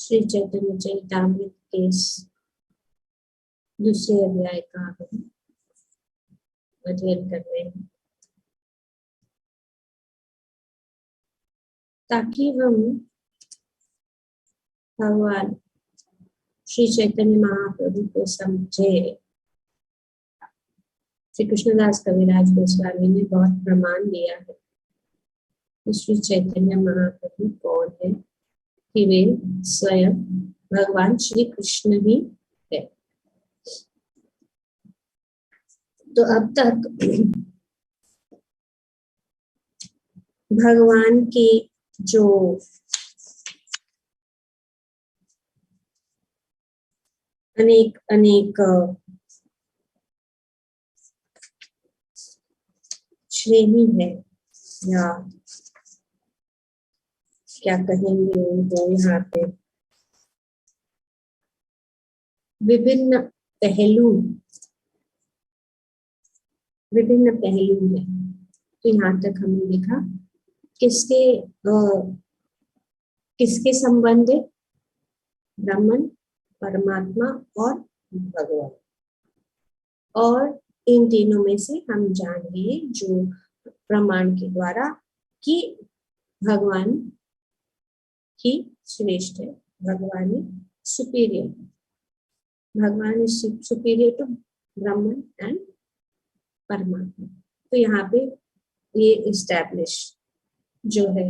श्री चैतन्य चरितामृत के दूसरे अध्याय का हम अध्ययन कर रहे हैं, ताकि हम भगवान श्री चैतन्य महाप्रभु को समझे। श्री कृष्णदास कविराज गोस्वामी ने बहुत प्रमाण दिया है कि श्री चैतन्य महाप्रभु कौन है, कि वे स्वयं भगवान श्री कृष्ण ही है। तो अब तक भगवान की जो अनेक अनेक श्रेणी है, या क्या कहेंगे उनको, यहाँ पे विभिन्न पहलू है। तो यहाँ तक हमने देखा किसके संबंध है, ब्राह्मण, परमात्मा और भगवान। और इन तीनों में से हम जानेंगे जो प्रमाण के द्वारा कि भगवान ही श्रेष्ठ है, भगवान ही सुपीरियर है, भगवान इज सुपीरियर टू ब्राह्मण एंड परमात्मा। तो यहाँ पे ये इस्टेब्लिश जो है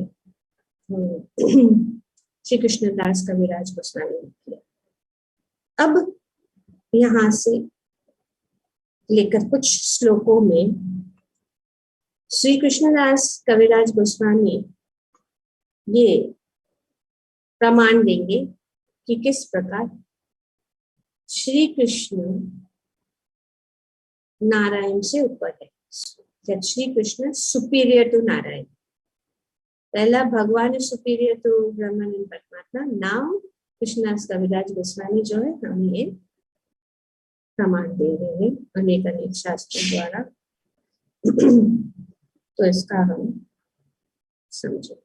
श्री कृष्णदास कविराज गोस्वामी ने किया। अब यहाँ से लेकर कुछ श्लोकों में श्री कृष्णदास कविराज गोस्वामी ये प्रमाण देंगे कि किस प्रकार श्री कृष्ण नारायण से ऊपर है, that Shri Krishna superior to Narayana. पहला Bhagavan is superior to Brahman and Paramatma. Now Krishnadas Kaviraj Goswami जो है हम ये प्रमाण दे रहे हैं अनेक अनेक शास्त्रों द्वारा। तो इसका हम समझे।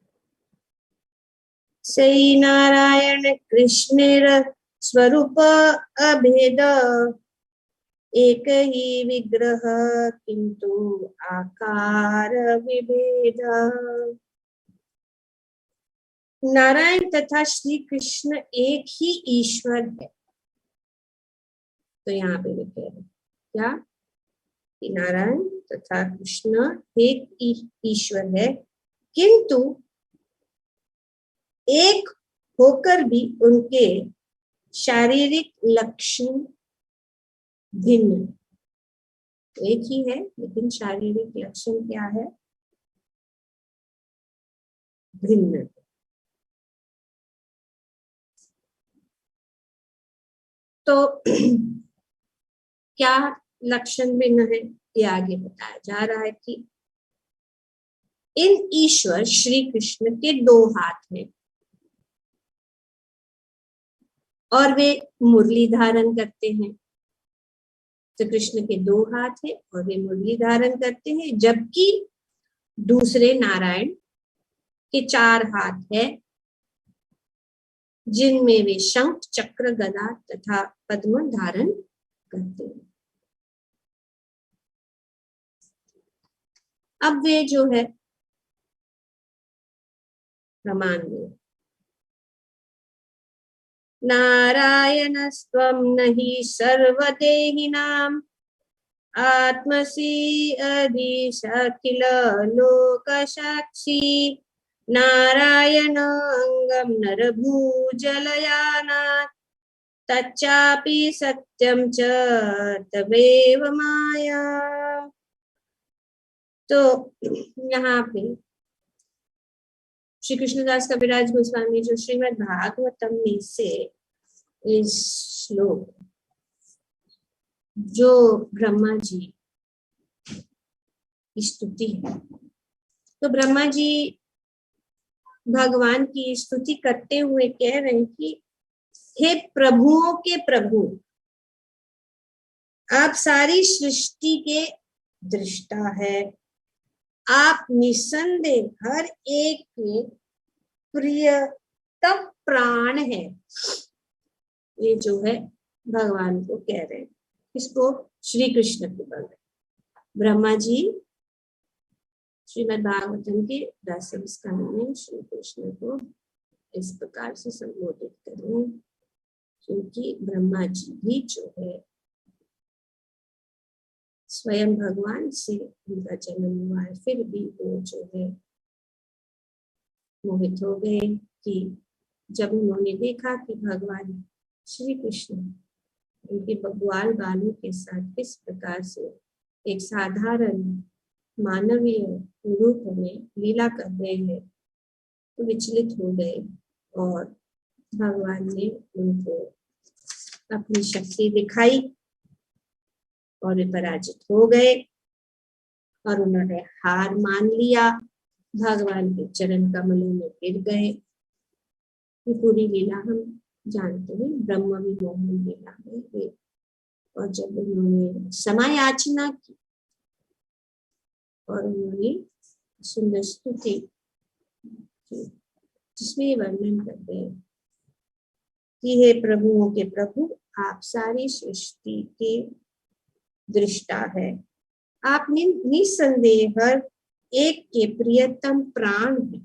सई नारायण कृष्ण स्वरूप अभेद, एक ही विग्रह किंतु आकार विभेद। नारायण तथा श्री कृष्ण एक ही ईश्वर है। तो यहाँ पे लिखे हैं क्या, कि नारायण तथा कृष्ण एक ईश्वर है, किंतु एक होकर भी उनके शारीरिक लक्षण भिन्न। एक ही है लेकिन शारीरिक लक्षण क्या है, भिन्न। तो क्या लक्षण भिन्न है, ये आगे बताया जा रहा है कि इन ईश्वर श्री कृष्ण के दो हाथ हैं और वे मुरली धारण करते हैं। तो कृष्ण के दो हाथ है और वे मुरली धारण करते हैं, जबकि दूसरे नारायण के चार हाथ है, जिनमें वे शंख, चक्र, गदा तथा पद्म धारण करते हैं। अब वे जो है प्रमाण में नारायणस्त्वं नहि सर्वदेहिनां आत्मसि अधीश अखिल लोक साक्षी। नारायण अंगम नरभूजलयानात् तच्चापि सत्यं च तवेव माया। तो यहाँ पे श्री कृष्णदास कविराज गोस्वामी जो श्रीमद् भागवतम में से इस श्लोक जो ब्रह्मा जी की स्तुति है, तो ब्रह्मा जी भगवान की स्तुति करते हुए कह रहे हैं कि हे प्रभुओं के प्रभु, आप सारी सृष्टि के दृष्टा है। आप निसंदेह हर एक के प्रियतम सब प्राण है। ये जो है भगवान को कह रहे हैं, इसको श्री कृष्ण को बोल रहे। ब्रह्मा जी श्रीमद् भागवतम के 10वें स्कंद में श्री कृष्ण को इस प्रकार से संबोधित करें, क्योंकि ब्रह्मा जी भी जो है स्वयं भगवान से उनका जन्म हुआ है, फिर भी वो जो है मोहित हो गए कि जब उन्होंने देखा कि भगवान श्री कृष्ण उनके ग्वाल बालों के साथ किस प्रकार से एक साधारण मानवीय रूप में लीला कर रहे हैं, तो विचलित हो गए और भगवान ने उनको अपनी शक्ति दिखाई और वे पराजित हो गए और उन्होंने हार मान लिया, भगवान के चरण कमलों में गिर गए। ये पूरी लीला हम जानते हैं, ब्रह्म विमोहन लीला में। और जब उन्होंने क्षमा याचना की और उन्होंने सुंदर स्तुति जिसमें वर्णन करते हैं कि हे प्रभुओं के प्रभु, आप सारी सृष्टि के दृष्टा है, आप निसंदेह हर एक के प्रियतम प्राण है,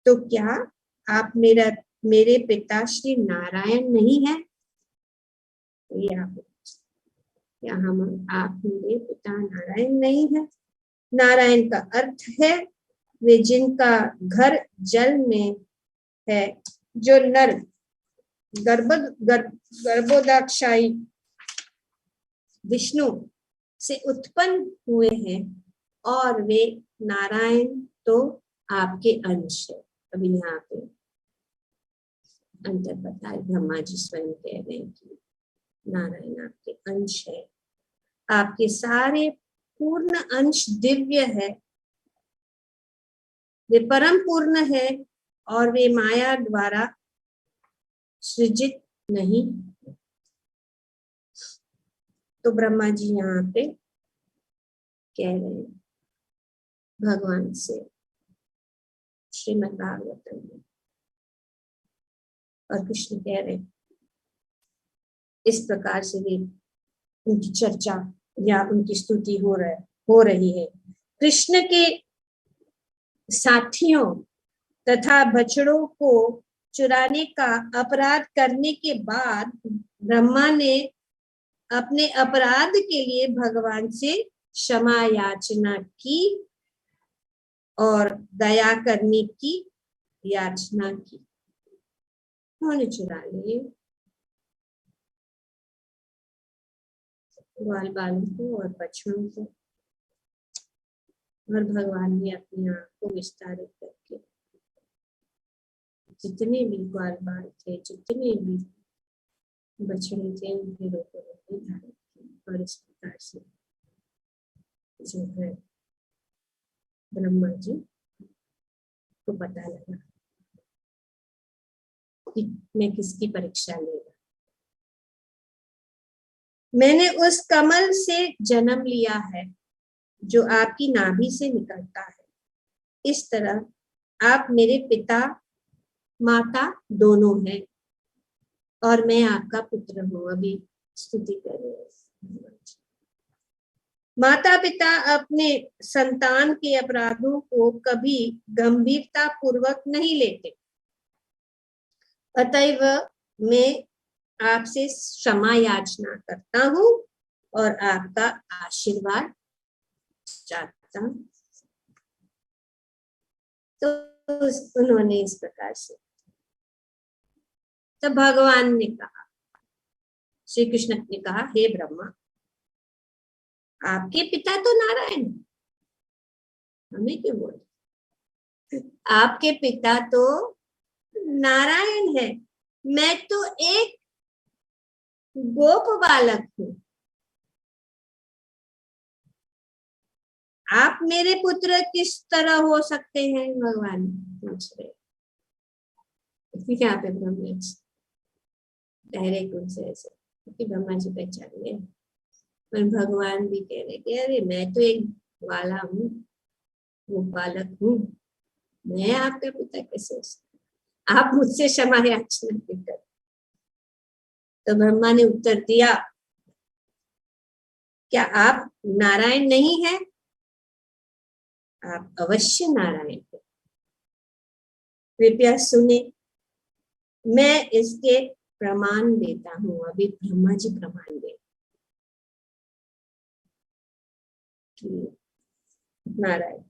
तो क्या आप मेरे पिता श्री नारायण नहीं है? क्या हम आप मेरे पिता नारायण नहीं है? नारायण का अर्थ है वे जिनका घर जल में है, जो नर गर्भोदाक्षायी विष्णु से उत्पन्न हुए हैं और वे नारायण तो आपके अंश है। अभी यहाँ पे अंतर बताए, ब्रह्मा जी स्वयं कह रहे हैं कि नारायण आपके अंश है, आपके सारे पूर्ण अंश दिव्य है, वे परम पूर्ण है और वे माया द्वारा सृजित नहीं। तो ब्रह्मा जी यहाँ पे कह रहे हैं भगवान से श्रीमद् भागवतम में, और कृष्ण कह रहे इस प्रकार से वे उनकी चर्चा या उनकी स्तुति हो रही है। कृष्ण के साथियों तथा बछड़ों को चुराने का अपराध करने के बाद ब्रह्मा ने अपने अपराध के लिए भगवान से क्षमा याचना की और दया करने की याचना की। उन्होंने चुरा लिए ग्वाल बालों को और बछड़ों को, और भगवान ने अपनी आंख को विस्तारित करके जितने भी ग्वाल बाल थे, जितने भी बछड़े थे, उनके रोके धारण किए। और इस प्रकार से जो है ब्रह्मा जी को पता लगा कि मैं किसकी परीक्षा लेगा। मैंने उस कमल से जन्म लिया है जो आपकी नाभि से निकलता है, इस तरह आप मेरे पिता माता दोनों हैं और मैं आपका पुत्र हूं। अभी स्तुति कर रहे हैं। माता पिता अपने संतान के अपराधों को कभी गंभीरता पूर्वक नहीं लेते, अतएव मैं आपसे क्षमा याचना करता हूं और आपका आशीर्वाद चाहता हूं। तो उन्होंने इस प्रकार से, तब भगवान ने कहा, श्री कृष्ण ने कहा, हे ब्रह्मा, आपके पिता तो नारायण, हमें क्यों बोले? आपके पिता तो नारायण है, मैं तो एक गोप बालक हूं। आप मेरे पुत्र किस तरह हो सकते हैं? भगवान पूछ रहे। यहाँ पे ब्रह्मा जी डायरेक्ट उनसे ऐसे, क्योंकि ब्रह्मा जी पहचान गए, पर भगवान भी कह रहे कि अरे मैं तो एक वाला हूँ, वो बालक हूँ, मैं आपका पिता कैसे हो सकता? आप मुझसे क्षमा याचना क्यों कर। तो ब्रह्मा ने उत्तर दिया, क्या आप नारायण नहीं हैं? आप अवश्य नारायण हैं। कृपया सुने, मैं इसके प्रमाण देता हूं। अभी ब्रह्मा जी प्रमाण दे नारायण।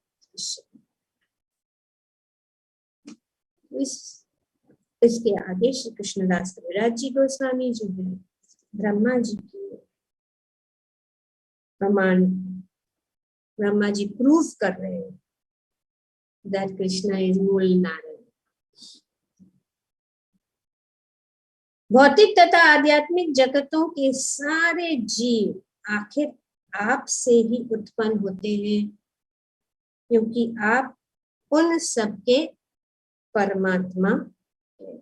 इसके आगे श्री कृष्णदास कविराज जी गोस्वामी जो है ब्रह्मा जी की प्रमाण, ब्रह्मा जी प्रूफ कर रहे हैं दैट कृष्णा इज मूल नारायण। भौतिक तथा आध्यात्मिक जगतों के सारे जीव आखिर आप से ही उत्पन्न होते हैं, क्योंकि आप उन सबके परमात्मा हैं।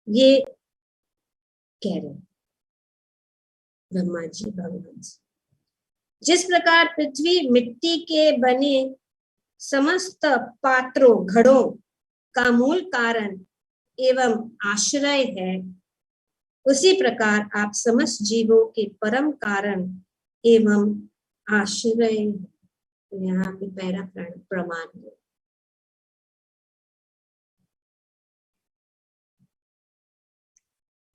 ये कह रहे ब्रह्मा जी भगवान से। जिस प्रकार पृथ्वी मिट्टी के बने समस्त पात्रों घड़ों का मूल कारण एवं आश्रय है, उसी प्रकार आप समस्त जीवों के परम कारण एवं आश्रय। यहाँ पे पहला प्रमाण है।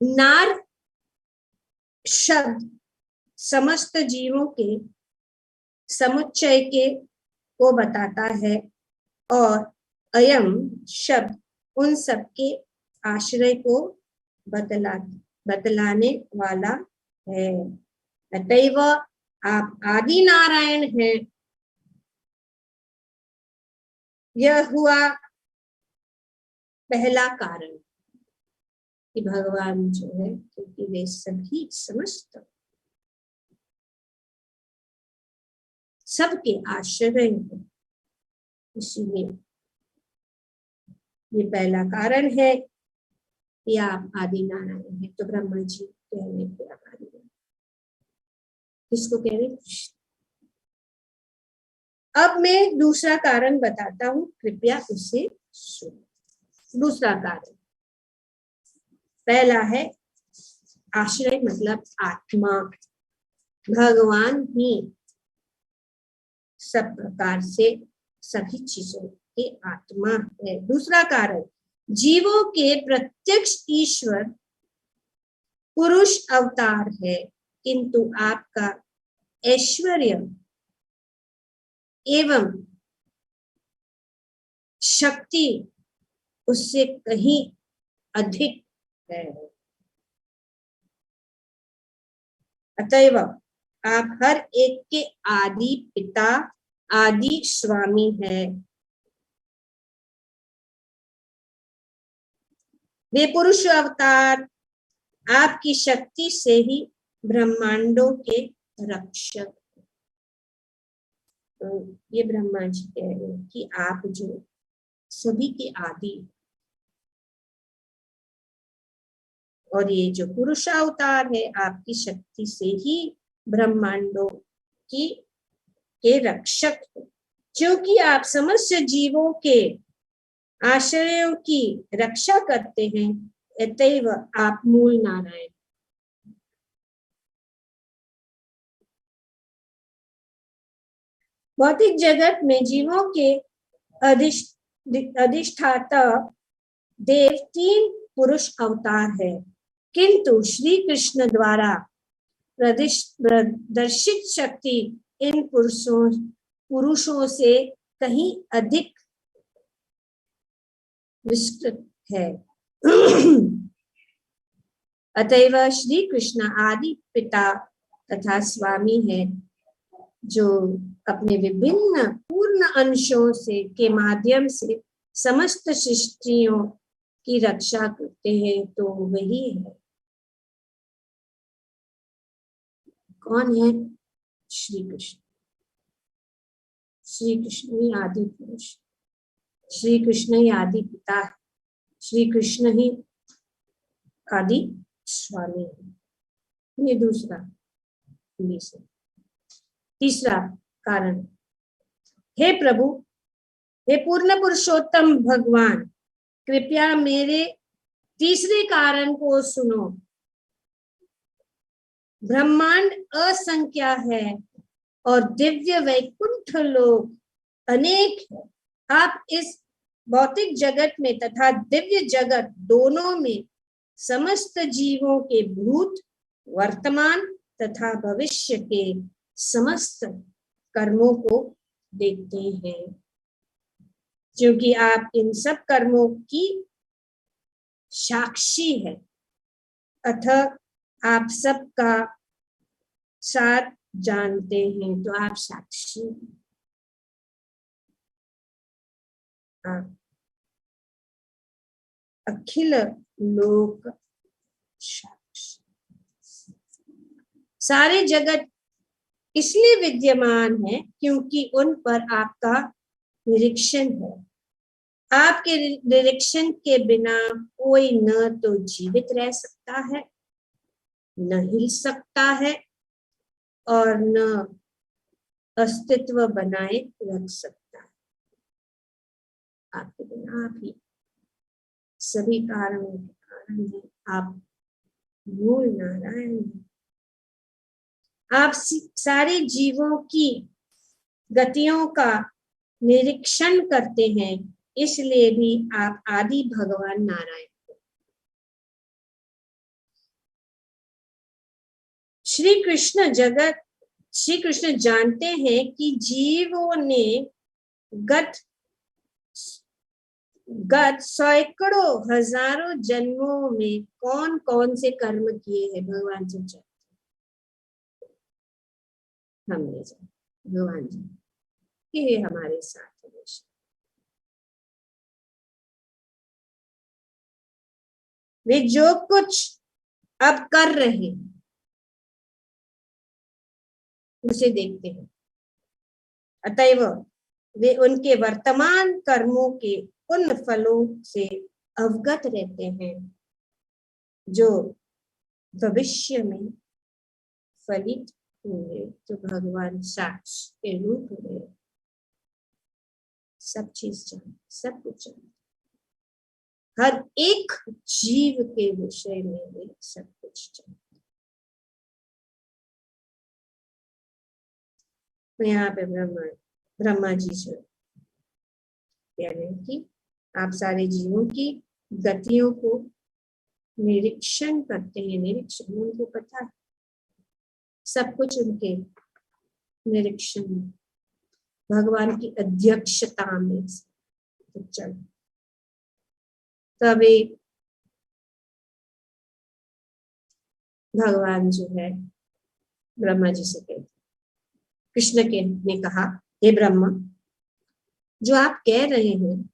नार शब्द समस्त जीवों के समुच्चय के को बताता है और अयम शब्द उन सबके आश्रय को बतलाने वाला है। अतएव आप आदि नारायण हैं। यह हुआ पहला कारण कि भगवान जो है, क्योंकि वे सभी समस्त सबके आश्रय हैं, इसलिए ये पहला कारण है कि आप आदि नारायण है। तो ब्रह्मा जी कहने पे आदि नारायण किसको कह रहे? अब मैं दूसरा कारण बताता हूं, कृपया उसे सुनो। दूसरा कारण, पहला है आश्रय मतलब आत्मा। भगवान ही सब प्रकार से सभी चीजों के आत्मा है। दूसरा कारण, जीवों के प्रत्यक्ष ईश्वर पुरुष अवतार है, किंतु आपका ऐश्वर्य एवं शक्ति उससे कहीं अधिक है। अतएव आप हर एक के आदि पिता, आदि स्वामी है। वे पुरुष अवतार आपकी शक्ति से ही ब्रह्मांडों के रक्षक। तो ये ब्रह्मा जी कह रहे हैं कि आप जो सभी के आदि, और ये जो पुरुष अवतार है आपकी शक्ति से ही ब्रह्मांडों के रक्षक है। क्योंकि आप समस्त जीवों के आश्रयों की रक्षा करते हैं, अतएव आप मूल नारायण। भौतिक जगत में जीवों के अधिष्ठाता देव 3 पुरुष अवतार है, किंतु श्री कृष्ण द्वारा प्रदर्शित शक्ति इन पुरुषों से कहीं अधिक विस्तृत है। अतएव श्री कृष्ण आदि पिता तथा स्वामी है, जो अपने विभिन्न पूर्ण अंशों से के माध्यम से समस्त सृष्टियों की रक्षा करते हैं। तो वही है। कौन है? श्री कृष्ण। श्री कृष्ण ही आदि पुरुष, श्री कृष्ण ही आदि पिता है, श्री कृष्ण ही आदि स्वामी है। ये दूसरा। तीसरा कारण, हे प्रभु, हे पूर्ण पुरुषोत्तम भगवान, कृपया मेरे तीसरे कारण को सुनो। ब्रह्मांड असंख्य है और दिव्य वैकुंठ लोक अनेक है। आप इस भौतिक जगत में तथा दिव्य जगत दोनों में समस्त जीवों के भूत, वर्तमान तथा भविष्य के समस्त कर्मों को देखते हैं, क्योंकि आप इन सब कर्मों की साक्षी है। अतः आप सबका साथ जानते हैं, तो आप साक्षी हैं। आप अखिल लोक साक्षी। सारे जगत इसलिए विद्यमान है क्योंकि उन पर आपका निरीक्षण है। आपके निरीक्षण के बिना कोई न तो जीवित रह सकता है, न हिल सकता है और न अस्तित्व बनाए रख सकता है। आपके बिना आप ही सभी कारणों के कारण है। आप मूल नारायण हैं। आप सारे जीवों की गतियों का निरीक्षण करते हैं, इसलिए भी आप आदि भगवान नारायण। श्री कृष्ण जानते हैं कि जीवों ने गत सैकड़ों हजारों जन्मों में कौन कौन से कर्म किए हैं। भगवान जी जानते, हमने जाना, भगवान जी ये हमारे साथ हमेशा। वे जो कुछ अब कर रहे हैं उसे देखते हैं, अतएव वे उनके वर्तमान कर्मों के उन फलों से अवगत रहते हैं जो भविष्य में फलित होंगे, जो भगवान साक्ष के रूप में सब चीज जानते, सब कुछ जानते, हर एक जीव के विषय में वे सब कुछ जानते। तो यहाँ पे ब्रह्मा जी से कह रहे हैं कि आप सारे जीवों की गतियों को निरीक्षण करते हैं। निरीक्षण उनको पता है, सब कुछ उनके निरीक्षण में, भगवान की अध्यक्षता में चल। तभी भगवान जो है ब्रह्मा जी से कहते, कृष्ण के ने कहा, हे ब्रह्मा, जो आप कह रहे हैं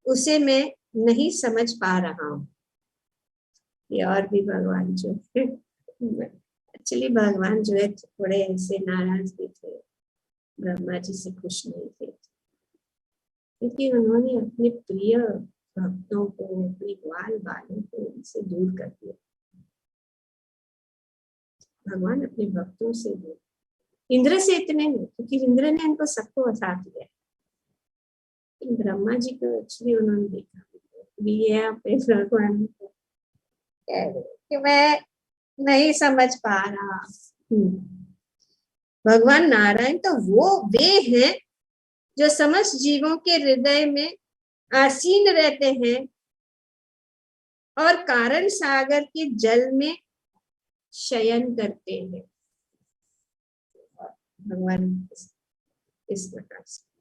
उसे मैं नहीं समझ पा रहा हूं। ये और भी भगवान जो है, एक्चुअली भगवान जो है थोड़े ऐसे नाराज भी थे, ब्रह्मा जी से खुश नहीं थे, क्योंकि उन्होंने अपने प्रिय भक्तों को, अपने ग्वाल बालों को उनसे दूर कर दिया। भगवान अपने भक्तों से दूर, इंद्र से इतने नहीं, क्योंकि इंद्र ने इनको सबको साथ लिया। ब्रह्मा जी को एक्चुअली उन्होंने देखा भी है अपने भगवान को कि मैं नहीं समझ पा रहा। भगवान नारायण तो वे हैं जो समस्त जीवों के हृदय में आसीन रहते हैं और कारण सागर के जल में शयन करते हैं। भगवान इस प्रकार से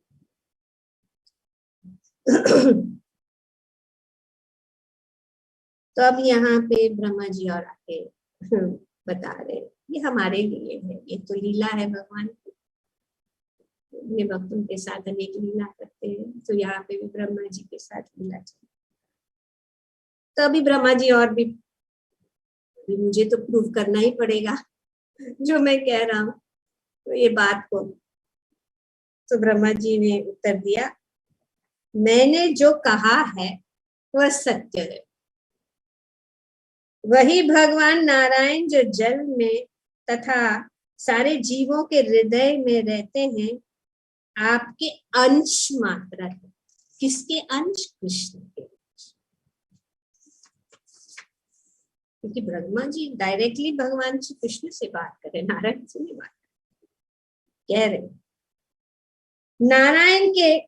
तो अब यहाँ पे ब्रह्मा जी और आके बता रहे हैं, ये हमारे लिए है, ये तो लीला है भगवान की, अपने भक्तों के साथ अनेक लीला करते हैं। तो यहाँ पे भी ब्रह्मा जी के साथ लीला चलती। तो अभी ब्रह्मा जी और भी मुझे तो प्रूव करना ही पड़ेगा जो मैं कह रहा हूँ, तो ये बात को। तो ब्रह्मा जी ने उत्तर दिया, मैंने जो कहा है वह सत्य है। वही भगवान नारायण जो जल में तथा सारे जीवों के हृदय में रहते हैं, आपके अंश मात्र है। किसके अंश? कृष्ण के। क्योंकि ब्रह्मा जी डायरेक्टली भगवान श्री कृष्ण से बात कर रहे, नारायण से नहीं बात कह रहे। नारायण के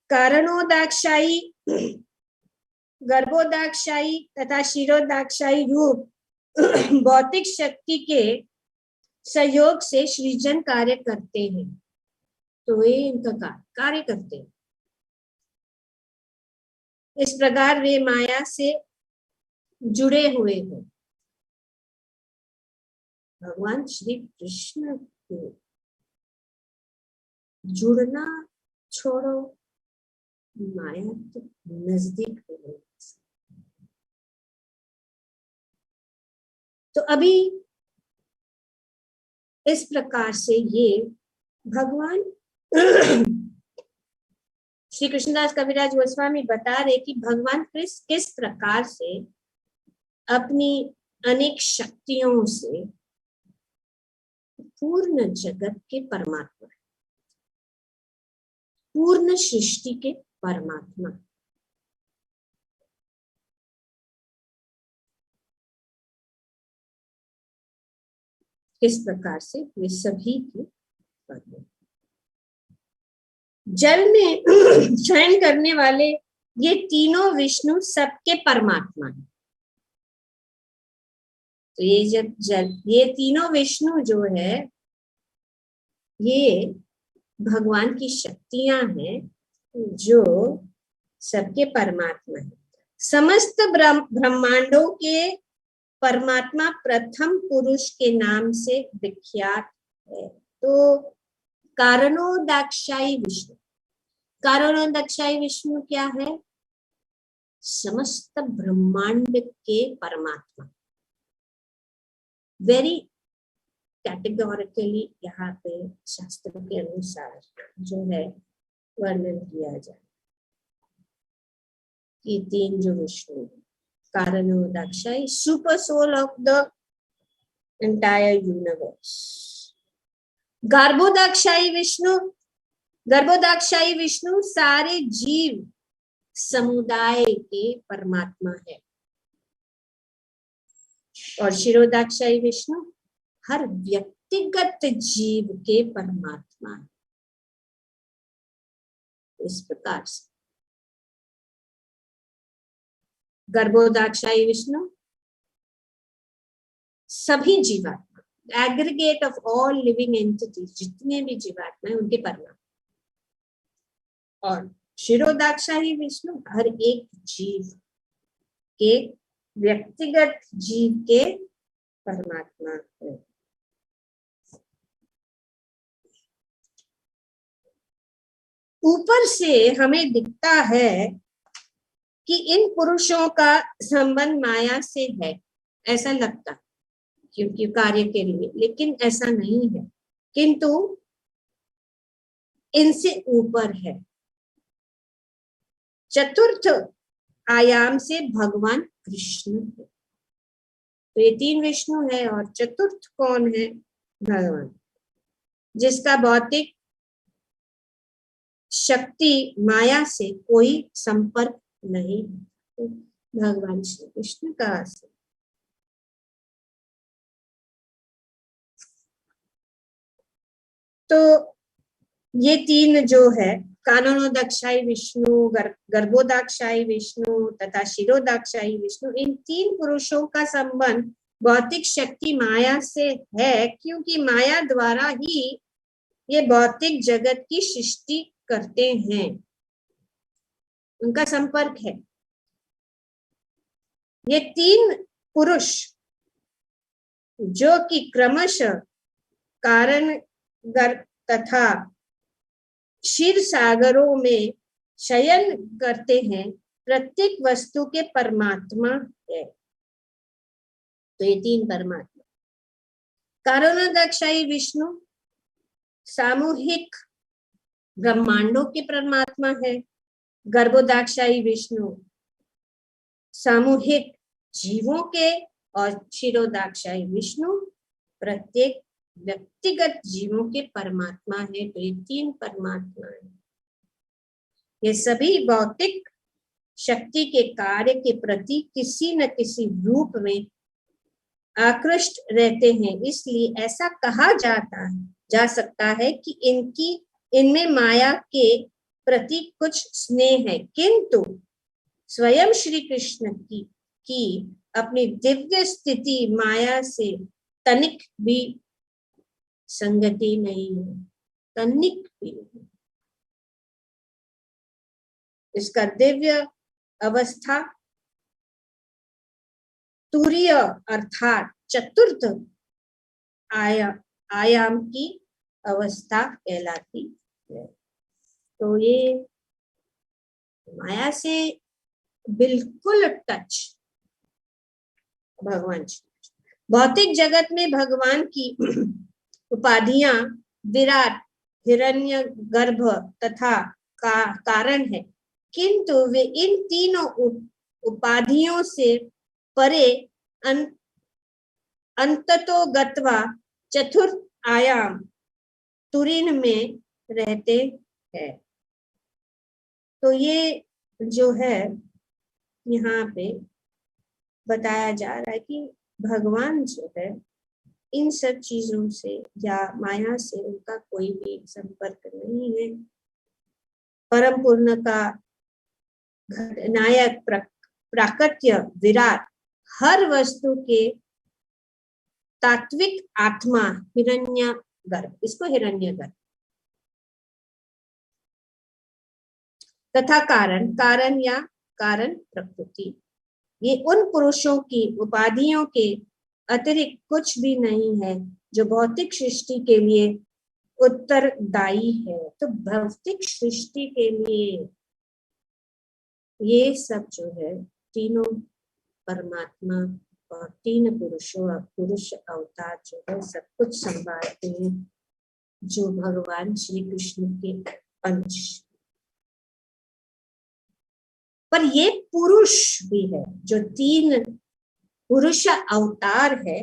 कारणोदाक्षायी, गर्भोदाक्षायी तथा शिरोदाक्षायी रूप भौतिक शक्ति के सहयोग से सृजन कार्य करते हैं। तो वे इनका कार्य करते हैं। इस प्रकार वे माया से जुड़े हुए हैं। भगवान श्री कृष्ण को जुड़ना छोड़ो, माया तो नजदीक हो गई। तो अभी इस प्रकार से ये भगवान श्री कृष्णदास कविराज गोस्वामी बता रहे कि भगवान किस प्रकार से अपनी अनेक शक्तियों से पूर्ण जगत के परमात्मा, पूर्ण सृष्टि के परमात्मा, किस प्रकार से वे सभी के परमात्मा। जल में शयन करने वाले ये तीनों विष्णु सबके परमात्मा हैं। तो ये जब ये तीनों विष्णु जो है ये भगवान की शक्तियां हैं जो सबके परमात्मा है। समस्त ब्रह्मांडों के परमात्मा प्रथम पुरुष के नाम से विख्यात है। तो कारणोदाक्षायी विष्णु, कारणोदाक्षायी विष्णु क्या है? समस्त ब्रह्मांड के परमात्मा। वेरी कैटेगोरिकली यहाँ पे शास्त्र के अनुसार जो है वर्णन किया जाए कि तीन जो Vishnu, Karanodakshayi, super soul of the entire universe. Garbhodakshayi Vishnu, Garbhodakshayi Vishnu सारे जीव समुदाय के परमात्मा है। और शिरोदाक्षायी विष्णु हर व्यक्तिगत जीव के परमात्मा है। इस प्रकार से गर्भोदाक्षायी विष्णु सभी जीवात्मा, aggregate of all living entities, जितने भी जीवात्मा है उनके परमात्मा। और शिरोदाक्षायी विष्णु हर एक जीव के, व्यक्तिगत जीव के परमात्मा है। ऊपर से हमें दिखता है कि इन पुरुषों का संबंध माया से है, ऐसा लगता, क्योंकि कार्य के लिए, लेकिन ऐसा नहीं है, किंतु इनसे ऊपर है। चतुर्थ आयाम से भगवान कृष्ण है। तो ये तीन विष्णु है और चतुर्थ कौन है? भगवान, जिसका भौतिक शक्ति माया से कोई संपर्क नहीं। तो भगवान श्री कृष्ण का से तो ये तीन जो है, कारणोदाक्षायी विष्णु, गर्भोदाक्षायी विष्णु तथा शिरोदाक्षायी विष्णु, इन तीन पुरुषों का संबंध भौतिक शक्ति माया से है, क्योंकि माया द्वारा ही ये भौतिक जगत की सृष्टि करते हैं। उनका संपर्क है। ये तीन पुरुष जो कि क्रमशः कारण तथा क्षीर सागरों में शयन करते हैं, प्रत्येक वस्तु के परमात्मा है। तो ये तीन परमात्मा, कारणोदाक्षायी विष्णु सामूहिक ब्रह्मांडों के परमात्मा है। गर्भोदाक्षायी विष्णु सामूहिक जीवों के, और क्षीरोदाक्षायी विष्णु प्रत्येक व्यक्तिगत जीवों के परमात्मा है। तो ये 3 परमात्मा है। ये सभी भौतिक शक्ति के कार्य के प्रति किसी न किसी रूप में आकृष्ट रहते हैं। इसलिए ऐसा कहा जा सकता है कि इनमें माया के प्रति कुछ स्नेह है, किंतु स्वयं श्री कृष्ण की अपनी दिव्य स्थिति माया से तनिक भी संगति नहीं है, तनिक भी नहीं। इसका दिव्य अवस्था तुरीय अर्थात चतुर्थ आयाम की अवस्था कहलाती है। तो ये माया से बिल्कुल टच भगवान। भौतिक जगत में भगवान की उपाधियां विराट, हिरण्यगर्भ तथा कारण है, किंतु वे इन तीनों उपाधियों से परे अंततो गत्वा चतुर्थ आयाम तुरीन में रहते हैं। तो ये जो है यहाँ पे बताया जा रहा है कि भगवान जो है इन सब चीजों से या माया से उनका कोई भी संपर्क नहीं है। परम पूर्ण का नायक प्राकट्य विराट हर वस्तु के तात्विक आत्मा हिरण्यगर्भ, इसको हिरण्यगर्भ तथा कारण या कारण प्रकृति, ये उन पुरुषों की उपाधियों के अतिरिक्त कुछ भी नहीं है जो भौतिक सृष्टि के लिए उत्तरदायी है। तो भौतिक सृष्टि के लिए ये सब जो है तीनों परमात्मा और 3 पुरुष अवतार जो है सब कुछ संभालते हैं, जो भगवान श्री कृष्ण के अंश। पर ये पुरुष भी है, जो 3 पुरुष अवतार है,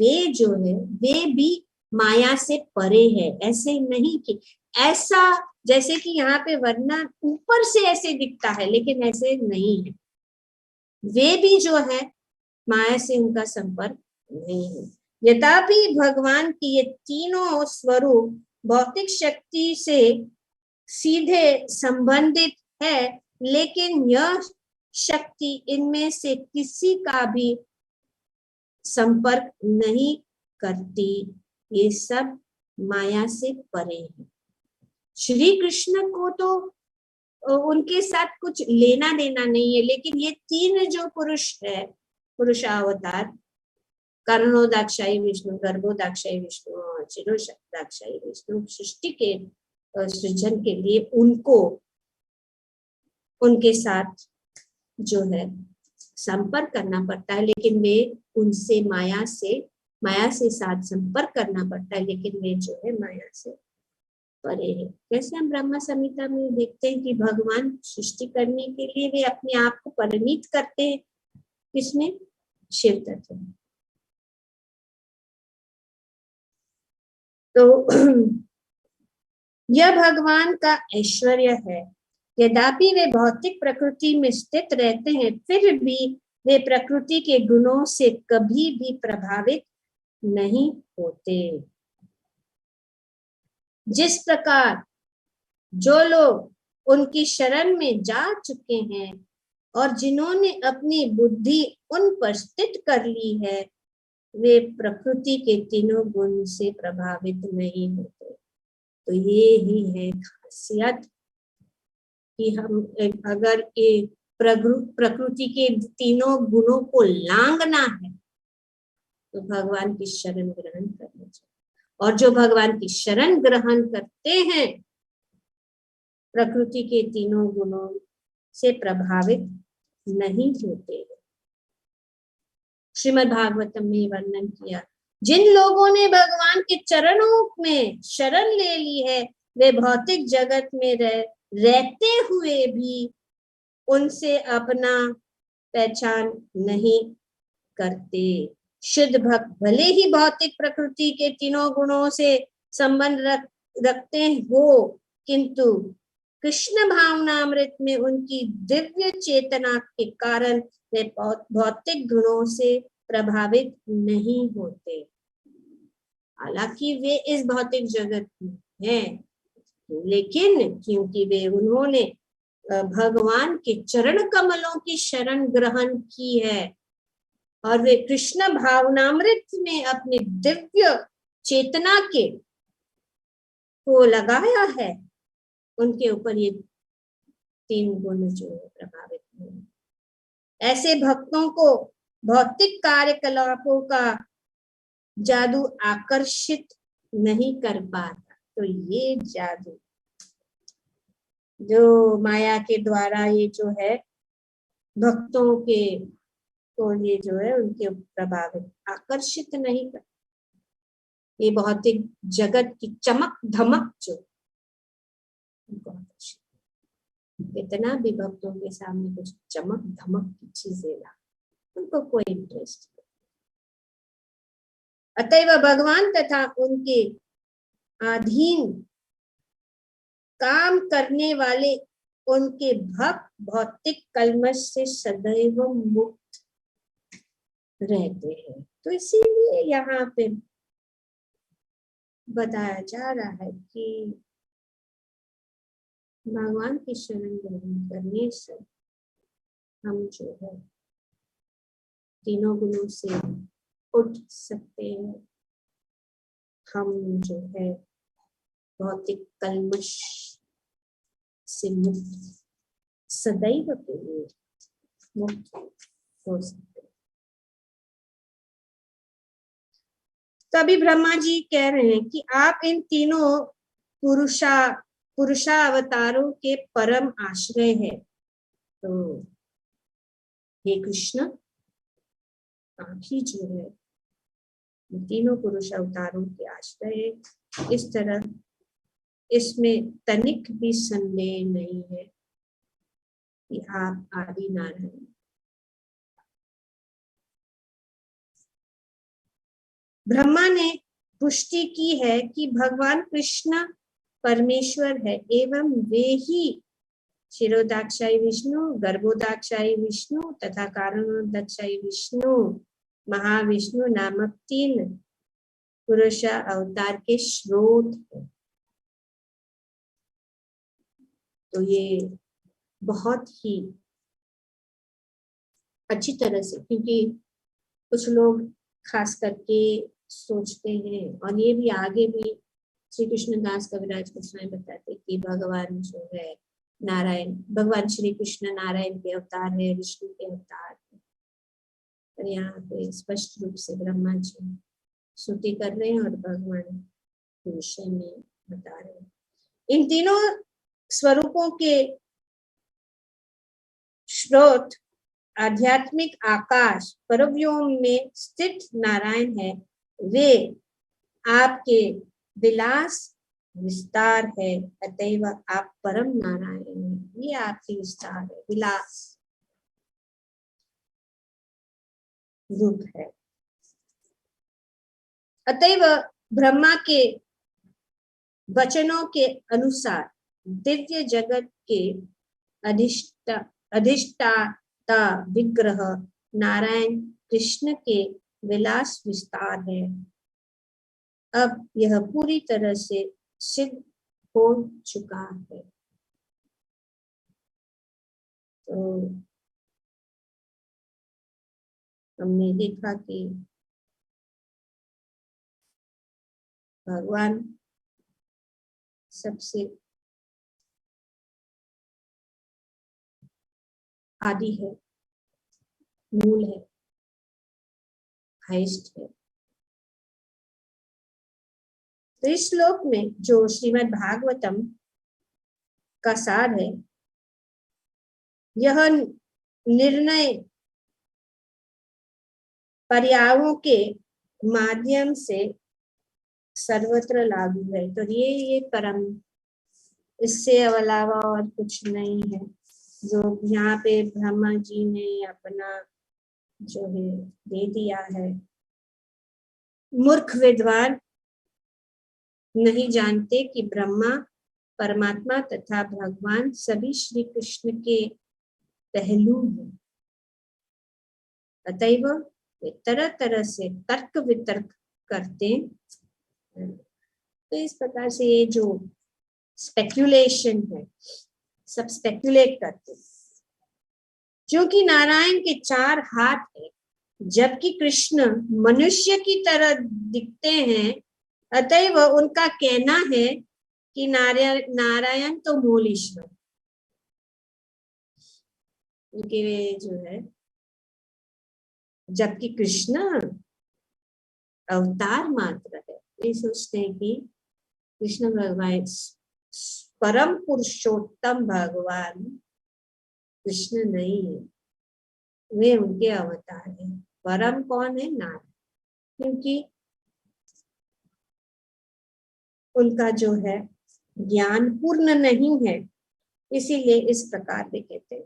वे जो है वे भी माया से परे है। ऐसे नहीं कि ऐसा जैसे कि यहाँ पे वर्णन ऊपर से ऐसे दिखता है, लेकिन ऐसे नहीं है। वे भी जो है माया से उनका संपर्क नहीं है। यद्यपि भगवान की ये तीनों स्वरूप भौतिक शक्ति से सीधे संबंधित है, लेकिन यह शक्ति इनमें से किसी का भी संपर्क नहीं करती। ये सब माया से परे है। श्री कृष्ण को तो उनके साथ कुछ लेना देना नहीं है, लेकिन ये 3 जो पुरुष है, पुरुषावतार, कर्णो दाक्षाई विष्णु, गर्भो दाक्षाई विष्णु और चिरो दाक्षाई विष्णु, सृष्टि के सृजन के लिए उनको उनके साथ जो है संपर्क करना पड़ता है, लेकिन वे उनसे माया से साथ संपर्क करना पड़ता है, लेकिन वे जो है माया से परे है। जैसे हम ब्रह्म संहिता में देखते हैं कि भगवान सृष्टि करने के लिए वे अपने आप को परिणित करते हैं, किसमें? शिव तत्व। तो यह भगवान का ऐश्वर्य है। यद्यपि वे भौतिक प्रकृति में स्थित रहते हैं, फिर भी वे प्रकृति के गुणों से कभी भी प्रभावित नहीं होते। जिस प्रकार जो लोग उनकी शरण में जा चुके हैं और जिन्होंने अपनी बुद्धि उन पर स्थित कर ली है, वे प्रकृति के तीनों गुण से प्रभावित नहीं होते। तो ये ही है खासियत कि हम अगर ये प्रकृति के तीनों गुणों को लांघना है तो भगवान की शरण ग्रहण करना चाहिए। और जो भगवान की शरण ग्रहण करते हैं, प्रकृति के तीनों गुणों से प्रभावित नहीं होते। श्रीमद् भागवतम में वर्णन किया, जिन लोगों ने भगवान के चरणों में शरण ले ली है, वे भौतिक जगत में रहते हुए भी उनसे अपना पहचान नहीं करते। शुद्ध भक्त भले ही भौतिक प्रकृति के तीनों गुणों से संबंध रखते हो, किंतु कृष्ण भावनामृत में उनकी दिव्य चेतना के कारण वे भौतिक गुणों से प्रभावित नहीं होते। हालांकि वे इस भौतिक जगत में हैं, लेकिन क्योंकि वे उन्होंने भगवान के चरण कमलों की शरण ग्रहण की है और वे कृष्ण भावनामृत में अपने दिव्य चेतना के को लगाया है, उनके ऊपर ये तीन गुण जो है प्रभावित हुए। ऐसे भक्तों को भौतिक कार्यकलापों का जादू आकर्षित नहीं कर पाता। तो ये जादू जो माया के द्वारा ये जो है भक्तों के को ये जो है उनके प्रभावित आकर्षित नहीं कर, ये भौतिक जगत की चमक धमक जो उनको आकर्षित, कितना भी भक्तों के सामने कुछ चमक धमक की चीजें ला, उनको कोई इंटरेस्ट नहीं। अतएव भगवान तथा उनके अधीन काम करने वाले उनके भक्त भौतिक कलमश से सदैव मुक्त रहते हैं। तो इसीलिए यहाँ पे बताया जा रहा है कि भगवान की शरण ग्रहण करने से हम जो है तीनों गुणों से उठ सकते हैं, हम जो है भौतिक कलमश से मुक्त सदैव के लिए मुक्त हो सकते हैं। तभी ब्रह्मा जी कह रहे हैं कि आप इन तीनों पुरुषावतारों के परम आश्रय है। तो हे कृष्ण, आप ही जो है तीनों पुरुष अवतारों के आश्रय है। इस तरह इसमें तनिक भी संदेह नहीं है कि आप आदि नारायण। ब्रह्मा ने पुष्टि की है कि भगवान कृष्ण परमेश्वर है एवं वे ही शिरोदाक्षाई विष्णु, गर्भोदाक्षाई विष्णु तथा कारणोदाक्षाई विष्णु, महाविष्णु नामक तीन पुरुष अवतार के स्रोत है। तो ये बहुत ही अच्छी तरह से, क्योंकि कुछ लोग खास करके सोचते हैं, और ये भी आगे भी श्री कृष्णदास कविराज गोस्वामी बताते कि भगवान जो है नारायण, भगवान श्री कृष्ण नारायण के अवतार है, विष्णु के अवतार है। पर यहाँ पे स्पष्ट रूप से ब्रह्मा जी स्तुति कर रहे हैं और भगवान के विषय में बता रहे हैं। इन तीनों स्वरूपों के स्रोत आध्यात्मिक आकाश परव्योम में स्थित नारायण है। वे आपके विलास विस्तार है, अतएव आप परम नारायण हैं। ये आपकी विस्तार है, विलास रूप है। अतएव ब्रह्मा के वचनों के अनुसार दिव्य जगत के अधिष्ठाता विग्रह नारायण कृष्ण के विलास विस्तार है। अब यह पूरी तरह से सिद्ध हो चुका है। तो हमने देखा कि भगवान सबसे आदि है, मूल है, हाईएस्ट है। तो इस श्लोक में जो श्रीमद् भागवतम का सार है, यह निर्णय पर्यायों के माध्यम से सर्वत्र लागू है। तो ये परम, इससे अलावा और कुछ नहीं है जो यहाँ पे ब्रह्मा जी ने अपना जो है दे दिया है। मूर्ख विद्वान नहीं जानते कि ब्रह्मा, परमात्मा तथा भगवान सभी श्री कृष्ण के पहलू हैं। अतएव वे तरह तरह से तर्क वितर्क करते हैं। तो इस प्रकार से ये जो स्पेक्यूलेशन है, सब स्पेक्यूलेट करते हैं। क्योंकि नारायण के 4 हाथ हैं, जबकि कृष्ण मनुष्य की तरह दिखते हैं, अतएव उनका कहना है कि नारायण तो मूल ईश्वर, उनके जो है, जबकि कृष्ण अवतार मात्र है। ये सोचते हैं कि कृष्ण भगवान परम पुरुषोत्तम भगवान कृष्ण नहीं है, वे उनके अवतार हैं। परम कौन है? नारायण। क्योंकि उनका जो है ज्ञान पूर्ण नहीं है, इसीलिए इस प्रकार वे कहते हैं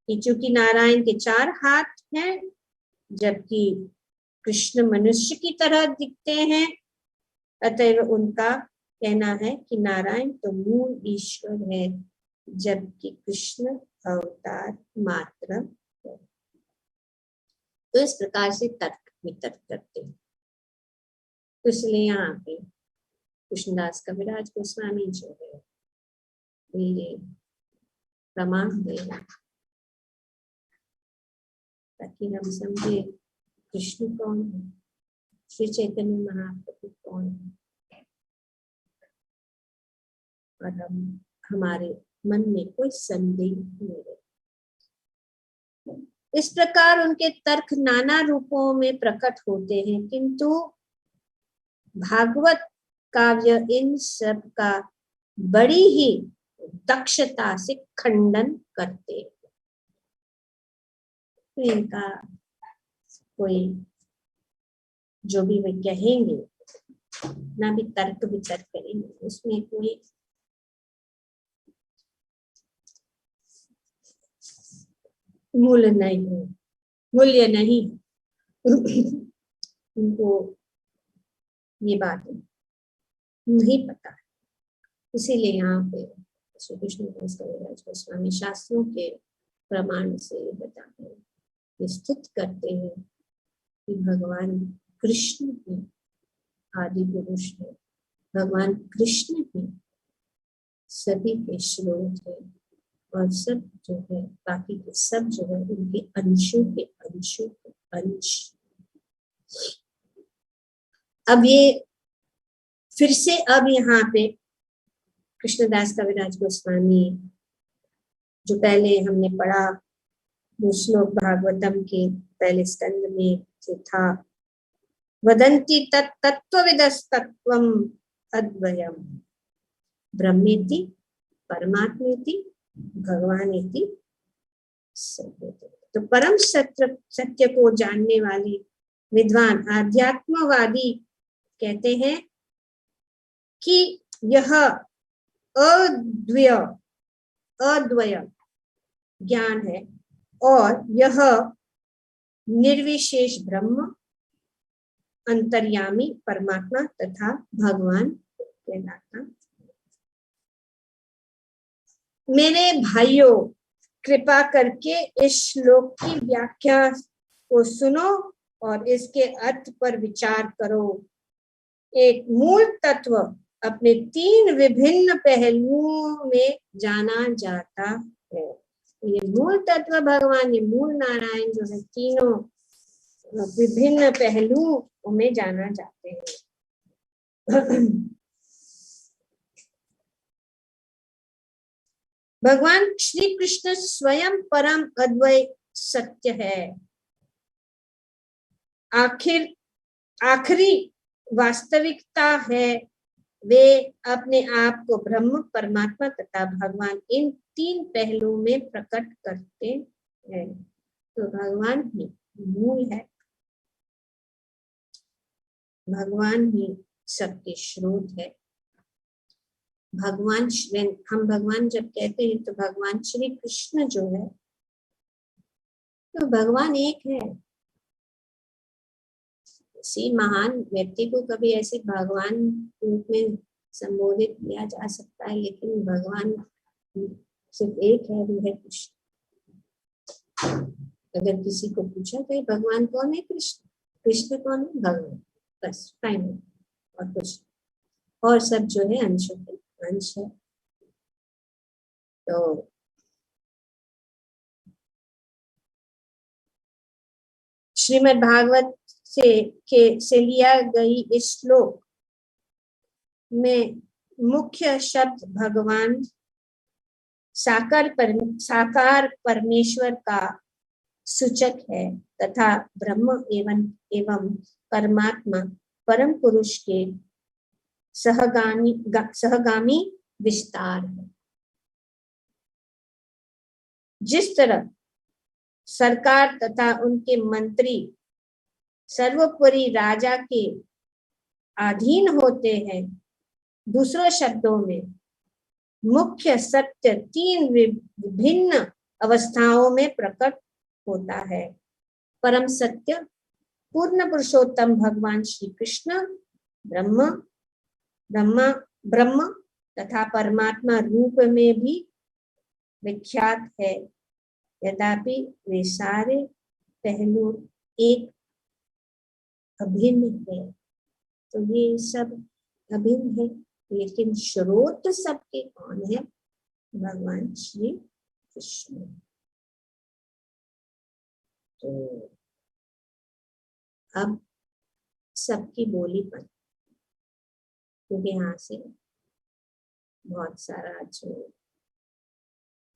कि चूंकि नारायण के 4 हाथ हैं, जबकि कृष्ण मनुष्य की तरह दिखते हैं, अतएव उनका कहना है कि नारायण तो मूल ईश्वर है, जबकि कृष्ण अवतार मात्र है। तो इस प्रकार से तर्क वितर्क करते हैं। तो इसलिए यहाँ पे कृष्णदास कविराज गोस्वामी जो है ये प्रमाण दे, ताकि हम समझे कृष्ण कौन है, श्री चैतन्य महाप्रभु कौन है, और हम हमारे मन में कोई संदेह नहीं रहे। इस प्रकार उनके तर्क नाना रूपों में प्रकट होते हैं, किंतु भागवत काव्य इन सब का बड़ी ही दक्षता से खंडन करते हैं। तो इनका कोई जो भी वे कहेंगे, ना भी तर्क वितर्क करेंगे, उसमें कोई मूल्य नहीं है, मूल्य नहीं है। उनको ये बात नहीं पता है, इसीलिए यहाँ पे श्री कृष्ण कविराज गोस्वामी शास्त्रों के प्रमाण से बताते हैं, स्थित करते हैं कि भगवान कृष्ण ही आदि पुरुष है, भगवान कृष्ण ही सभी के स्रोत है, और सब जो है बाकी के सब जो है उनके अंशों के अंश। अब ये फिर से अब यहाँ पे कृष्णदास कविराज गोस्वामी, जो पहले हमने पढ़ा वो श्लोक भागवतम के पहले स्कंद में जो था, वदन्ति तत्त्वविदस्तत्त्वम् अद्वयम् ब्रह्मेति परमात्मेति भगवानेति सत्यते। तो परम सत्य को जानने वाले विद्वान आध्यात्मवादी कहते हैं कि यह अद्वय ज्ञान है, और यह निर्विशेष ब्रह्म, अंतर्यामी परमात्मा तथा भगवान कहलाता। मेरे भाइयों, कृपा करके इस श्लोक की व्याख्या को सुनो और इसके अर्थ पर विचार करो। एक मूल तत्व अपने 3 विभिन्न पहलुओं में जाना जाता है। ये मूल तत्व भगवान, ये मूल नारायण जो है, तीनों विभिन्न पहलुओं में जाना जाते हैं। भगवान श्री कृष्ण स्वयं परम अद्वैत सत्य है। आखिरी वास्तविकता है। वे अपने आप को ब्रह्म, परमात्मा तथा भगवान, इन 3 पहलुओं में प्रकट करते हैं। तो भगवान ही मूल है, भगवान ही सबके स्रोत है। भगवान, हम भगवान जब कहते हैं तो भगवान श्री कृष्ण जो है, तो भगवान एक है, किसी महान व्यक्ति को कभी ऐसे भगवान रूप में संबोधित किया जा सकता है, लेकिन भगवान सिर्फ एक है, वो है कृष्ण। अगर किसी को पूछा तो भगवान कौन है? कृष्ण। कृष्ण कौन है? भगवान। बस फाइनल। और कुछ और सब जो है अंश है, अंश है। तो श्रीमद् भागवत से लिया गई इस श्लोक में मुख्य शब्द भगवान साकार परमेश्वर का सूचक है तथा ब्रह्म एवं परमात्मा परम पुरुष के सहगामी विस्तार है। जिस तरह सरकार तथा उनके मंत्री सर्वोपरि राजा के अधीन होते हैं, दूसरों शब्दों में मुख्य सत्य तीन विभिन्न अवस्थाओं में प्रकट होता है। परम सत्य पूर्ण पुरुषोत्तम भगवान श्री कृष्ण ब्रह्म तथा परमात्मा रूप में भी विख्यात है, यद्यपि वे सारे पहलू एक अभिन्न है। तो ये सब अभिन्न है, लेकिन स्रोत सबके कौन है? भगवान श्री कृष्ण। तो अब सबकी बोली पर, क्योंकि यहाँ से बहुत सारा जो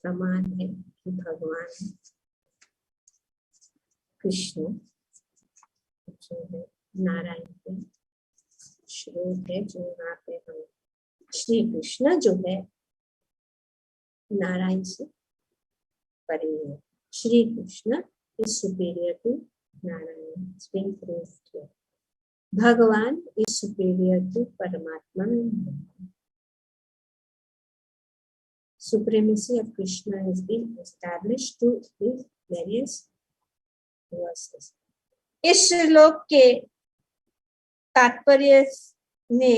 प्रमाण है कि भगवान कृष्ण जो है नारायण के स्रोत है, जो यहाँ पे हम श्री कृष्ण जो है नारायण से परे है। Shri Krishna is superior to Narayan. It's been proved here. Bhagavan is superior to Paramatma. Supremacy of Krishna has been established through his various verses. इस श्लोक के तात्पर्य ने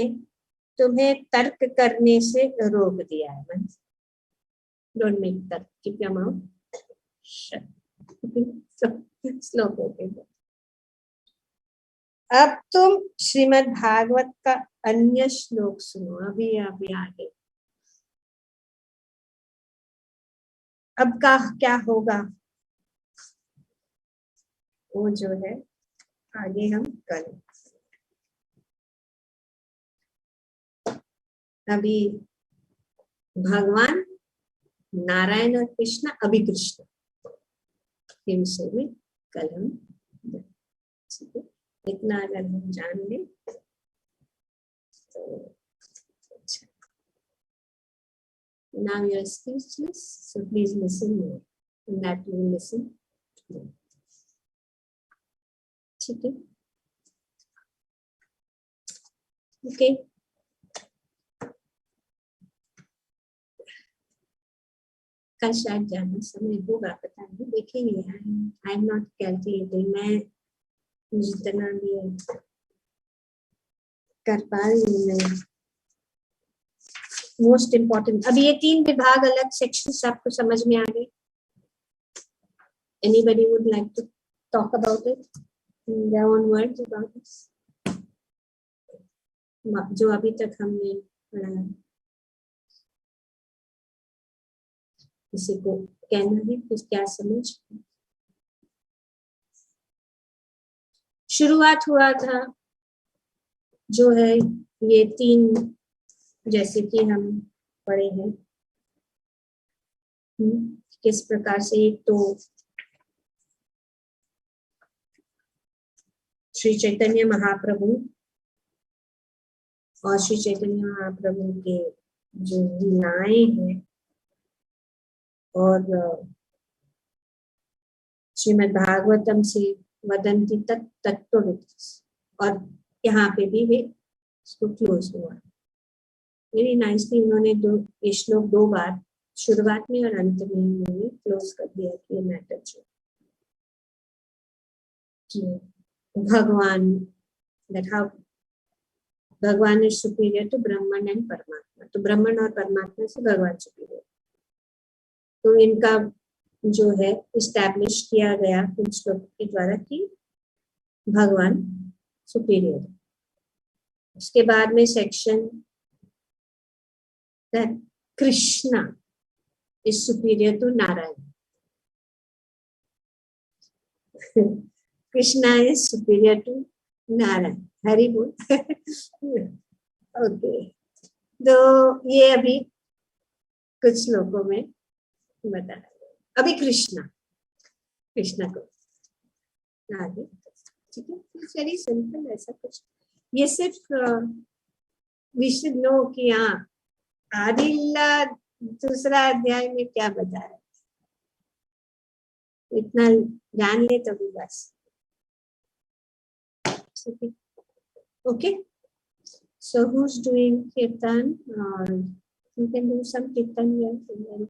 तुम्हें तर्क करने से रोक दिया है। डोंट मेक तर्क, कीप योर माउथ शट। श्लोक होते हैं। अब तुम श्रीमद् भागवत का अन्य श्लोक सुनो। अभी आगे अब का क्या होगा वो जो है आगे हम करें। अभी भगवान नारायण और कृष्ण, अभी कृष्ण के विषय में कल हम, ठीक है, इतना अगर हम जान लें तो अच्छा। Now you are speechless, so please listen more, and that you will listen more. ठीक है, ओके। कल शायद जाने समय होगा, पता नहीं, देखेंगे। आई एम नॉट कैलकुलेटिंग, मैं जितना भी कर पा रही हूँ मैं। मोस्ट इम्पोर्टेंट, अब ये 3 विभाग अलग सेक्शंस आपको समझ में आ गए? Anybody would like to talk about it in their own words about this, जो अभी तक हमने पढ़ा है? किसी को कहना है कि क्या समझ? शुरुआत हुआ था जो है ये 3, जैसे कि हम पढ़े हैं किस प्रकार से। एक तो श्री चैतन्य महाप्रभु और श्री चैतन्य महाप्रभु के जो लीलाएं हैं और श्रीमद् भागवतम से वदंती तत्त्वविद, और यहाँ पे भी वे इसको क्लोज हुआ। वेरी नाइसली उन्होंने ये श्लोक 2 बार शुरुआत में और अंत में उन्होंने क्लोज कर दिया कि ये मैटर जो कि भगवान that how भगवान is superior to Brahman and परमात्मा. तो ब्रह्मन और परमात्मा से भगवान सुपीरियर. तो इनका जो है इस्टेब्लिश किया गया इन श्लोक के द्वारा कि भगवान सुपीरियर. उसके बाद में section that Krishna is superior to Narayana. Krishna is superior to Narayana. Hari बोल. ओके, तो ये अभी कुछ श्लोकों में बता रहे. अभी कृष्णा को आगे, ठीक है. वेरी सिंपल, ऐसा कुछ. ये सिर्फ वी शुड नो कि हाँ आदिल्ला दूसरा अध्याय में क्या बताया, इतना जान ले तो भी बस. Okay, so who's doing kirtan, or you can do some kirtan here.